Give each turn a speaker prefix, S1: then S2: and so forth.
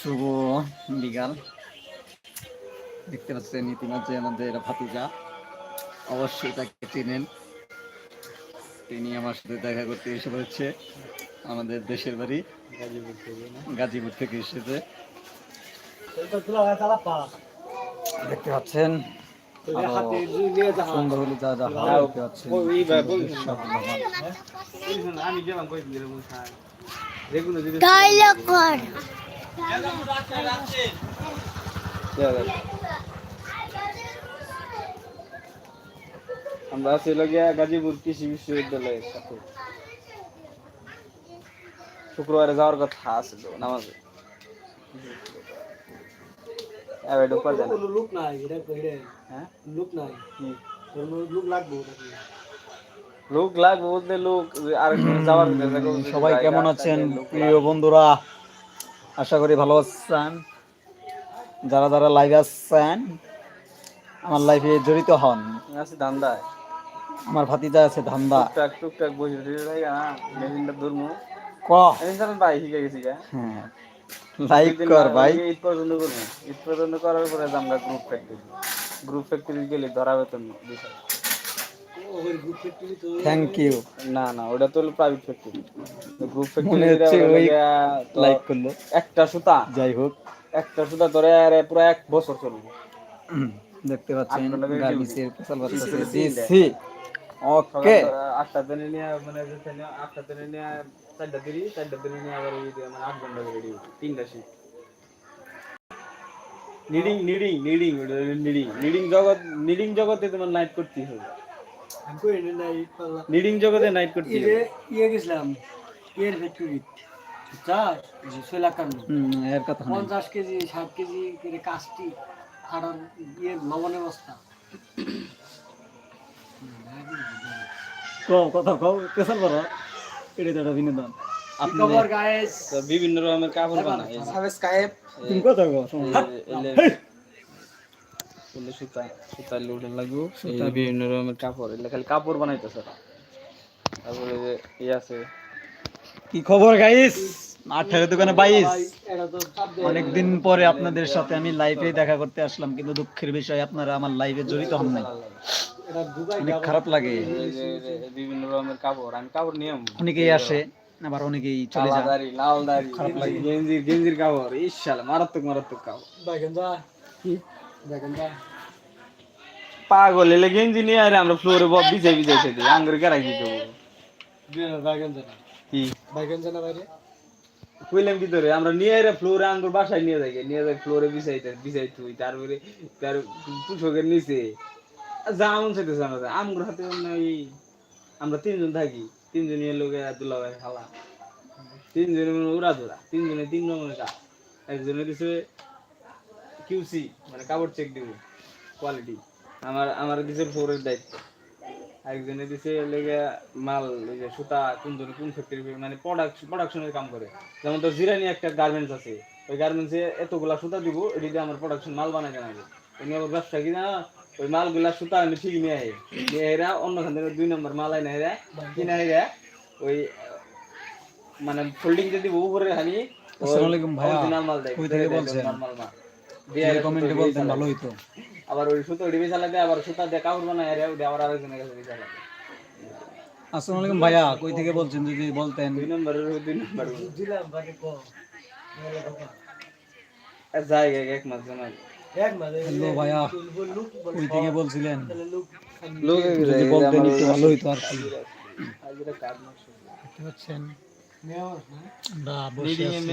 S1: শুভ বিকাল। দেখতে পাচ্ছেন ইতিমধ্যে আমাদের ভাতিজা, অবশ্যই তাকে চিনেন। তিনি আমার সাথে দেখা করতে এসে পড়েছে আমাদের দেশের বাড়ি গাজীপুর থেকে এসেছে। দেখতে পাচ্ছেন সুন্দর হলে যা যা হয় দেখতে পাচ্ছেন।
S2: আমরা আছি লগিয়া গাজীপুর কৃষি বিশ্ববিদ্যালয়ের সাথে শুক্রবারে যাওয়ার কথা আছে তো নামাজে।
S3: লোক নাই, হ্যাঁ লোক নাই, লোক লাগবে
S2: লোক লাগবে বলতে লোক আর যাওয়ার
S1: সবাই কেমন আছেন প্রিয় বন্ধুরা? আশা করি ভালো আছেন। যারা যারা লাইভে আছেন আমার লাইফে জড়িত হন।
S2: আছে ধান্দায়,
S1: আমার ভাতিজা আছে ধান্দা।
S2: টুকটাক বসে থাকে না মেশিনটা ধর্ম
S1: ক
S2: ভাই শিখে গেছি গা।
S1: হ্যাঁ, লাইক কর ভাই।
S2: ঈদ পর্যন্ত করবো, ঈদ পর্যন্ত করার পরে আমরা গ্রুপ ফ্যাক্টরি গেলে ধরা বেতন বিষয়।
S1: Thank you.
S2: না না, ওটা তো প্রাইভেট ফ্যাক্টরি। গ্রুপ
S1: মনে হচ্ছে ওই লাইক করলো।
S2: একটা সুতা,
S1: যাই হোক,
S2: একটা সুতা ধরে পুরো 1 বছর চলবে।
S1: দেখতে পাচ্ছেন গার্মেন্টসের ফসল বাতাসে দিছি। ওকে
S2: 8টা দিনে নিয়ে মানে 8টা দিনে নিয়ে 4টা দিন, 4টা দিনে নিয়ে আবার ওই মানে 8 ঘন্টা করে রেডি 3টা শিফট। নিডিং জগতে তোমার নাইট করতে হবে। নিডিং জগতে নাইট করতে হবে।
S3: ইয়ে গেছিলাম এর ফ্যাক্টরি চাষ সোলাকান্ন
S1: এর কথা
S3: 50 কেজি 60 কেজি করে কাস্টি আর ইয়ে লবণের বস্তা।
S1: কথা কও পেছাল বড় এটা তো বিনোদন।
S3: আপনি খবর গাইস,
S2: বিভিন্ন রকমের কাপড় বানায়।
S3: সাবস্ক্রাইব
S1: তুমি কথা কও
S2: এলে সুতা লোডে লাগু এই বিভিন্ন রকমের কাপড়, এলে খালি কাপড় বানাইতেছে। তারপরে যে আছে
S1: কি খবর গাইস? 18 দোকানে 22। অনেকদিন পরে আপনাদের সাথে আমি লাইভে দেখা করতে আসলাম, কিন্তু দুঃখের বিষয় আপনারা আমার লাইভে জড়িত হন নাই। অনেক খারাপ লাগে।
S2: বিভিন্ন রকমের কাপড়, আমি কাপড় নিয়ে
S1: অনেকেই আসে আবার অনেকেই চলে যায়।
S2: লাল দাড়ি, খারাপ লাগে। গেঞ্জির কাপড় ইশালা মারাত্মক কাপড়। পাগল এলে গেঞ্জি নিয়ে আরে আমরা ফ্লোরে বিছাই দিই আঙ্গুর কেরা কি করবো। কি কইলাম কি তোরে আমরা নিয়ে আরে ফ্লোরে আঙ্গুর বাসায় নিয়ে যাই ফ্লোরে বিছাই তুই তারপরে তার তুষকের নিচে যা মন চাইতেছে আমাদের আঙ্গুর হাতে আমরা 3 জন থাকি, 3 জনের লোকে দুলা ভাই খালা 3 জনের উড়া ধরা 3 জনে 3 রকমের কাজ। একজনে দিছে কিউসি মানে কাপড় চেক দিব কোয়ালিটি, আমার দিছে ফ্লোরের দায়িত্ব। একজনে দিছে লেগে মাল ওই যে সুতা কোন ফ্যাক্টরি মানে প্রোডাকশনের কাম করে। যেমন তোর জিরানি একটা গার্মেন্টস আছে, ওই গার্মেন্টসে এতগুলা সুতা দিব, এটি দিয়ে আমার প্রোডাকশন মাল বানাই জানাবে। এমনি আবার ব্যবসা কিনা ওই মালগুলা সুতা আমি ঠিক নিয়ে এরা অন্যখান থেকে 2 নম্বর মাল আয় না এরা কিনা এরা ওই মানে ফোল্ডিং যদি উপরে খালি
S1: আসসালামু আলাইকুম ভাইয়া,
S2: মাল দেয়।
S1: কই থেকে বলছেন? দিয়ে কমেন্টে বলতেন ভালো হইতো।
S2: আবার ওই সুতো ওটি বেচা লাগে, আবার সুতা দিয়ে কাপড় বানায় আরে ওটি আবার আরেকজনের কাছে বেচা লাগে।
S1: আসসালামু আলাইকুম ভাইয়া, কই থেকে বলছেন যদি বলতেন।
S2: 2 নম্বর জায়গা 1 মাস জানা।
S1: হ্যালো ভাইয়া, কই থেকে বলছিলেন যদি বলতেন একটু ভালো হইতো আর কি। দেখতে পাচ্ছেন আমরা বসে আছি।